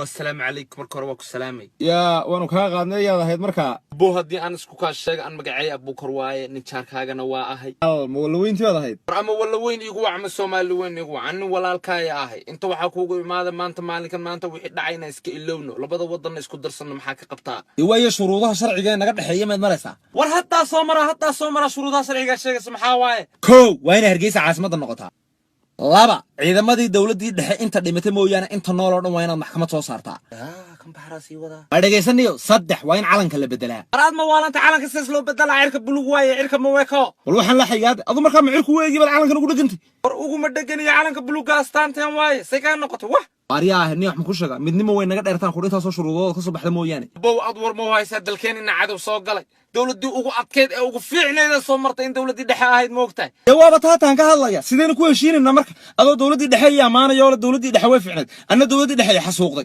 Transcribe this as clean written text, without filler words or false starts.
السلام عليكم marka hore waa ku salaamay yaa waanu kaa qaadnay yaad ahayd markaa boo hadii aan isku ka sheego aan magacay Abuukar waaye nin jaarkaagana waa ahay ma wala weyntii baad ahayd ama wala weyn igu wacma Soomaali weyn igu wacan walaalkaay ahay inta waxa kuugu imaada maalinkan maanta wixii dhacayna iska ilowno labada wadan isku darsanno maxaa ka qabtaa waayo shuruudaha sharciga naga dhaxeeyay mid maraysa war hatta soo mara shuruudaha sharciga sheegaysa maxaa waaye koow waa in Hargeysa caasimada noqotaa laba ciidamadii dawladii dhexe inta dhimatay mooyaan inta nool oo dhan waa inaad maxkamad soo saartaa kan baxraasi wada adhageysanayo saddex waa in calanka la bedelaa araad ma waalanta calanka sidaas loo bedelaa cirka buluug waaye cirka ma weeko wal waxaan la xiyaad adu markaa ma cirku weegi bal calanka ugu dhagantay war ugu ma dhaganiyo calanka buluuga astaanteen waaye say ka noqoto wax ariyaha ni wax ma ku sheega midnimo way naga dheertaan ku dhinta soo shuruudooda ka soo baxda mooyaane bow adwar ma haysa dalkeenina cadow soo galay dawladii ugu adkeed ee ugu fiicneed soo martay in dawladii dhexe ahayd moogtahay waaba taataan ka hadlaya sideen ku heshiinayna marka adoo dawladii dhexe iyo amaanayo dawladii dhexe way fiicneed anna dawladii dhexe ay xasuuqday